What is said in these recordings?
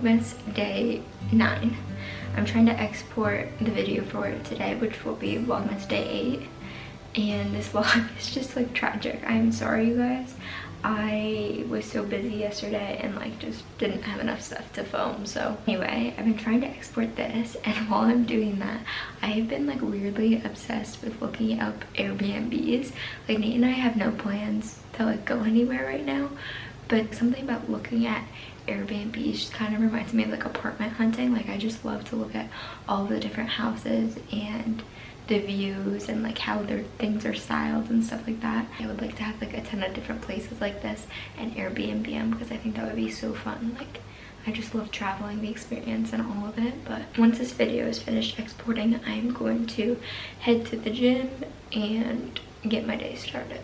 Vlogmas day 9. I'm trying to export the video for it today, which will be Vlogmas day 8. And this vlog is just like tragic. I'm sorry, you guys. I was so busy yesterday and like just didn't have enough stuff to film. So anyway, I've been trying to export this, and while I'm doing that, I have been like weirdly obsessed with looking up Airbnbs. Like Nate and I have no plans to like go anywhere right now, but something about looking at Airbnbs just kind of reminds me of like apartment hunting. Like I just love to look at all the different houses and the views and like how their things are styled and stuff like that. I would like to have like a ton of different places like this and Airbnb them, because I think that would be so fun. Like I just love traveling, the experience and all of it. But once this video is finished exporting, I'm going to head to the gym and get my day started.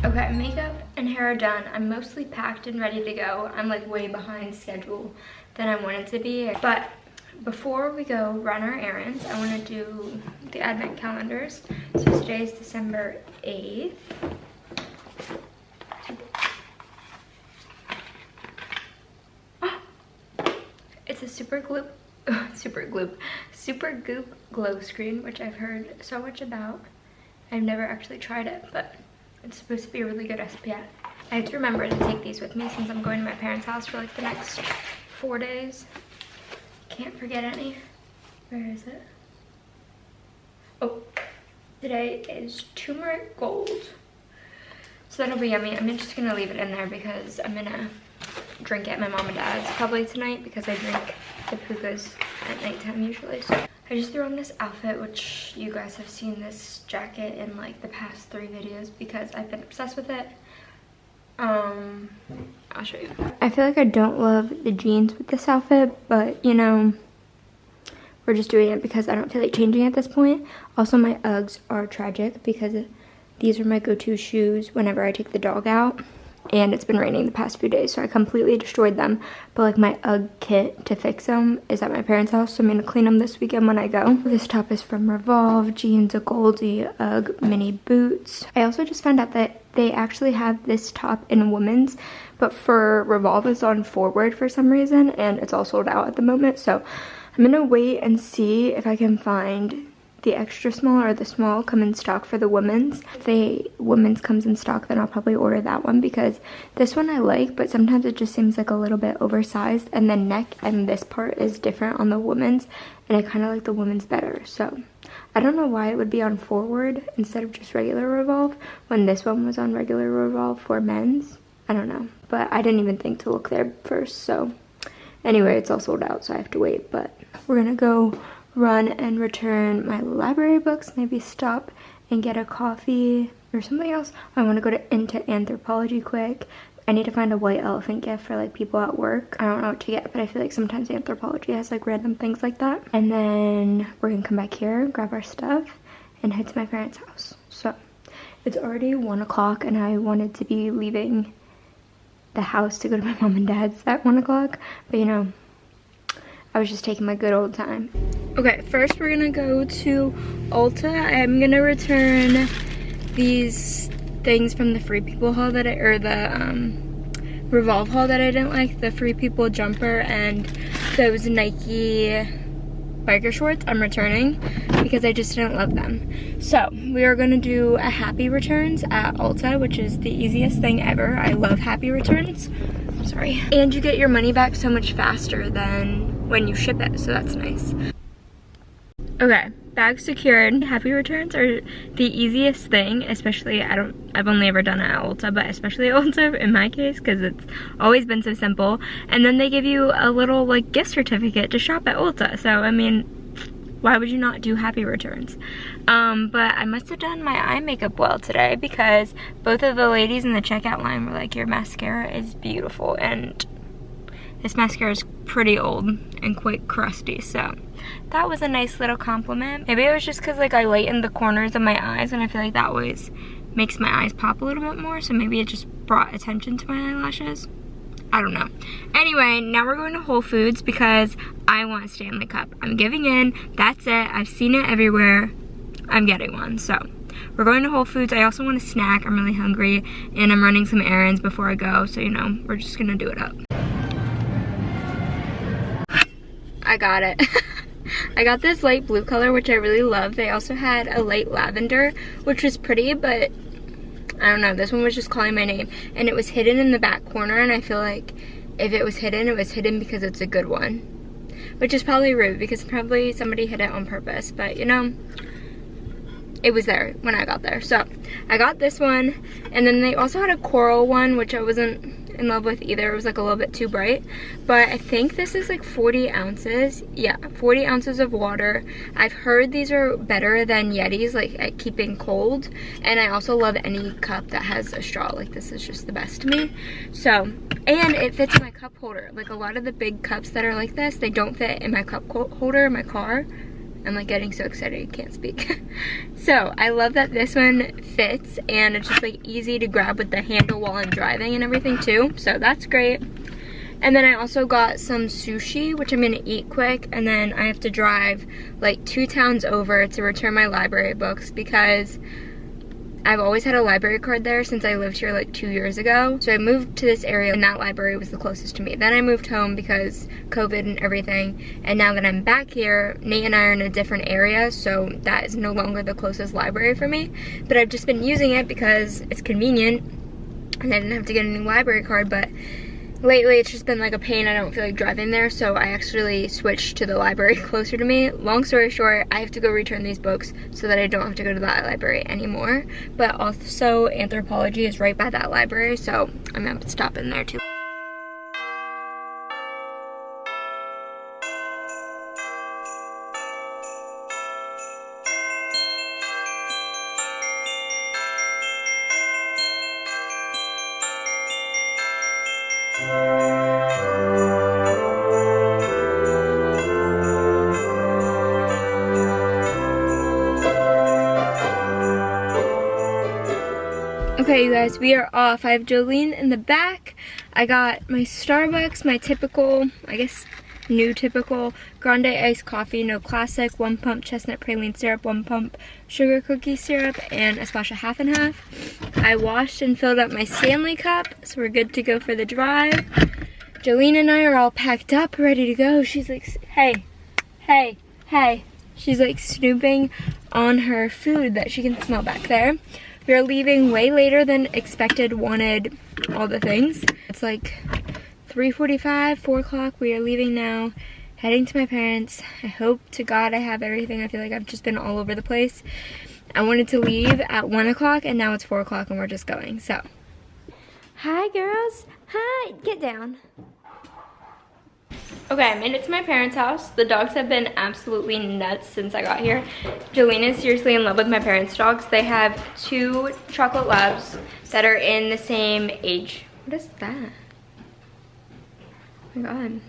Okay, makeup and hair are done. I'm mostly packed and ready to go. I'm like way behind schedule than I wanted to be. But before we go run our errands, I want to do the advent calendars. So today is December 8th. Oh, it's a Super Goop glow screen, which I've heard so much about. I've never actually tried it, but it's supposed to be a really good SPF. I have to remember to take these with me since I'm going to my parents' house for like the next 4 days. Can't forget any. Where is it? Oh, today is turmeric gold. So that'll be yummy. I'm just gonna leave it in there because I'm gonna drink at my mom and dad's probably tonight, because I drink the pukas at nighttime usually. So I just threw on this outfit, which you guys have seen this jacket in like the past 3 videos because I've been obsessed with it. I'll show you. I feel like I don't love the jeans with this outfit, but you know, we're just doing it because I don't feel like changing at this point. Also, my Uggs are tragic because these are my go-to shoes whenever I take the dog out. And it's been raining the past few days, so I completely destroyed them. But like my Ugg kit to fix them is at my parents' house, so I'm gonna clean them this weekend when I go. This top is from Revolve, jeans, a Goldie, Ugg mini boots. I also just found out that they actually have this top in women's, but for Revolve it's on forward for some reason, and it's all sold out at the moment. So I'm gonna wait and see if I can find the extra small or the small come in stock for the women's. If the women's comes in stock, then I'll probably order that one, because this one I like, but sometimes it just seems like a little bit oversized, and the neck and this part is different on the women's, and I kind of like the women's better. So I don't know why it would be on forward instead of just regular Revolve when this one was on regular Revolve for men's. I don't know, but I didn't even think to look there first. So anyway, it's all sold out, so I have to wait. But we're gonna go run and return my library books, maybe stop and get a coffee or something else. I want to go into Anthropology quick. I need to find a white elephant gift for like people at work. I don't know what to get, but I feel like sometimes Anthropology has like random things like that. And then we're gonna come back here, grab our stuff, and head to my parents' house. So It's already 1 o'clock and I wanted to be leaving the house to go to my mom and dad's at 1 o'clock, but you know, I was just taking my good old time. Okay, first we're gonna go to Ulta. I'm gonna return these things from the Free People haul that the Revolve haul that I didn't like, the Free People jumper and those Nike biker shorts. I'm returning because I just didn't love them. So we are gonna do a happy returns at Ulta, which is the easiest thing ever. I love happy returns. Sorry. And you get your money back so much faster than when you ship it, so that's nice. Okay, bags secured. Happy returns are the easiest thing, especially I've only ever done it at Ulta, but especially at Ulta in my case, because it's always been so simple. And then they give you a little like gift certificate to shop at Ulta. So I mean, why would you not do happy returns? But I must have done my eye makeup well today because both of the ladies in the checkout line were like, your mascara is beautiful, and this mascara is pretty old and quite crusty, so that was a nice little compliment. Maybe it was just because like I lightened the corners of my eyes, and I feel like that always makes my eyes pop a little bit more, so maybe it just brought attention to my eyelashes. I don't know. Anyway, now we're going to Whole Foods because I want a Stanley Cup. I'm giving in. That's it. I've seen it everywhere. I'm getting one, so we're going to Whole Foods. I also want a snack. I'm really hungry, and I'm running some errands before I go, so you know, we're just gonna do it up. I got it. I got this light blue color, which I really love. They also had a light lavender, which was pretty, but I don't know, this one was just calling my name, and it was hidden in the back corner, and I feel like if it was hidden because it's a good one, which is probably rude because probably somebody hid it on purpose, but you know, it was there when I got there. So I got this one, and then they also had a coral one, which I wasn't in love with either. It was like a little bit too bright, but I think this is like 40 ounces. Yeah, 40 ounces of water. I've heard these are better than Yetis, like at keeping cold, and I also love any cup that has a straw. Like this is just the best to me. So, and it fits in my cup holder. Like a lot of the big cups that are like this, they don't fit in my cup holder in my car. I'm like getting so excited I can't speak. So I love that this one fits, and it's just like easy to grab with the handle while I'm driving and everything too, so that's great. And then I also got some sushi, which I'm gonna eat quick, and then I have to drive like 2 towns over to return my library books because I've always had a library card there since I lived here like 2 years ago. So I moved to this area and that library was the closest to me. Then I moved home because COVID and everything. And now that I'm back here, Nate and I are in a different area, so that is no longer the closest library for me. But I've just been using it because it's convenient and I didn't have to get a new library card. But lately it's just been like a pain. I don't feel like driving there, so I actually switched to the library closer to me. Long story short, I have to go return these books so that I don't have to go to that library anymore. But also anthropology is right by that library, so I'm gonna stop in there too. Okay, you guys, we are off. I have Jolene in the back. I got my Starbucks, my typical, I guess, new typical grande iced coffee, no classic, 1 pump chestnut praline syrup, 1 pump sugar cookie syrup, and a splash of half and half. I washed and filled up my Stanley Cup, so we're good to go for the drive. Jolene and I are all packed up, ready to go. She's like, hey, hey, hey. She's like snooping on her food that she can smell back there. We are leaving way later than expected, wanted, all the things. It's like 3:45, 4 o'clock. We are leaving now, heading to my parents. I hope to God I have everything. I feel like I've just been all over the place. I wanted to leave at 1 o'clock and now it's 4 o'clock and we're just going, so. Hi girls, hi, get down. Okay, I made it to my parents' house. The dogs have been absolutely nuts since I got here. Jolene is seriously in love with my parents' dogs. They have 2 chocolate labs that are in the same age. What is that? Oh my god.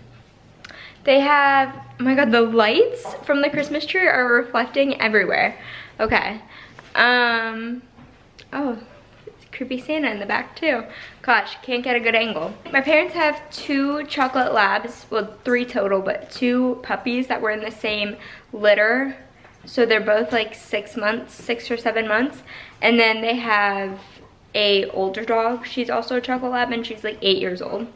They have, oh my god, the lights from the Christmas tree are reflecting everywhere. Okay. Oh, it's creepy Santa in the back too. Gosh, can't get a good angle. My parents have 2 chocolate labs, well 3 total, but 2 puppies that were in the same litter. So they're both like 6 months, 6 or 7 months. And then they have a older dog. She's also a chocolate lab and she's like 8 years old.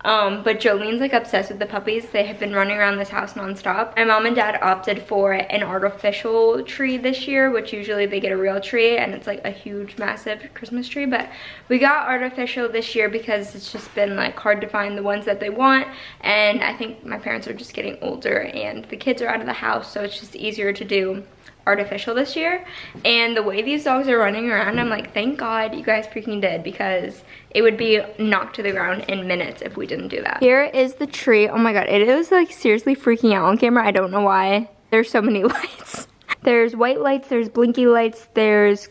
But Jolene's like obsessed with the puppies. They have been running around this house nonstop. My mom and dad opted for an artificial tree this year, which usually they get a real tree and it's like a huge, massive Christmas tree. But we got artificial this year because it's just been like hard to find the ones that they want. And I think my parents are just getting older and the kids are out of the house, so it's just easier to do artificial this year. And the way these dogs are running around, I'm like, thank God you guys freaking did, because it would be knocked to the ground in minutes if we didn't do that. Here is the tree. Oh my God, it is like seriously freaking out on camera. I don't know why. There's so many lights. There's white lights, there's blinky lights, there's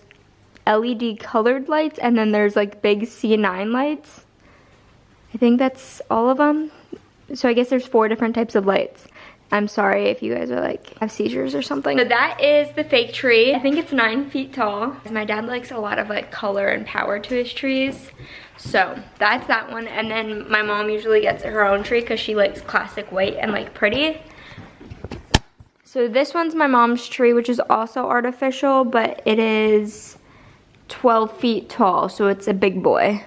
LED colored lights, and then there's like big C9 lights. I think that's all of them. So I guess there's 4 different types of lights. I'm sorry if you guys are like, have seizures or something. So that is the fake tree. I think it's 9 feet tall. My dad likes a lot of like color and power to his trees. So that's that one. And then my mom usually gets her own tree because she likes classic white and like pretty. So this one's my mom's tree, which is also artificial, but it is 12 feet tall. So it's a big boy.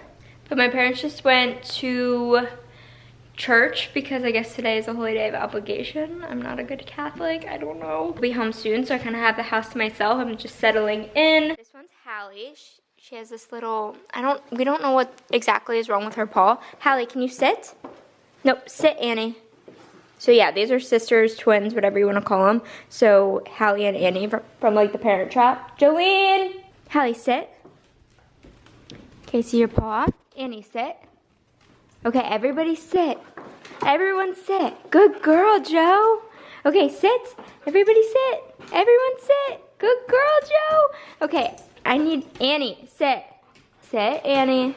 But my parents just went to church because I guess today is a holy day of obligation. I'm not a good Catholic, I don't know. I'll be home soon, so I kind of have the house to myself. I'm just settling in. This one's Hallie. She has this little, we don't know what exactly is wrong with her paw. Hallie, can you sit? Nope, sit, Annie. So yeah, these are sisters, twins, whatever you want to call them. So Hallie and Annie from like the Parent Trap. Jolene! Hallie, sit. Okay, see your paw. Annie, sit. Okay, everybody sit. Everyone sit. Good girl, Joe. Okay, sit. Everybody sit. Everyone sit. Good girl, Joe. Okay, I need Annie. Sit. Sit, Annie.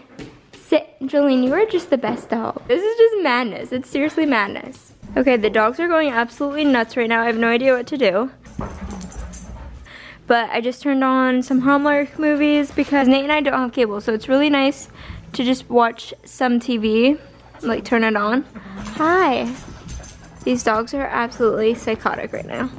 Sit. Jolene, you are just the best dog. This is just madness. It's seriously madness. Okay, the dogs are going absolutely nuts right now. I have no idea what to do. But I just turned on some Hallmark movies because Nate and I don't have cable, so it's really nice to just watch some TV, like turn it on. Hi. These dogs are absolutely psychotic right now.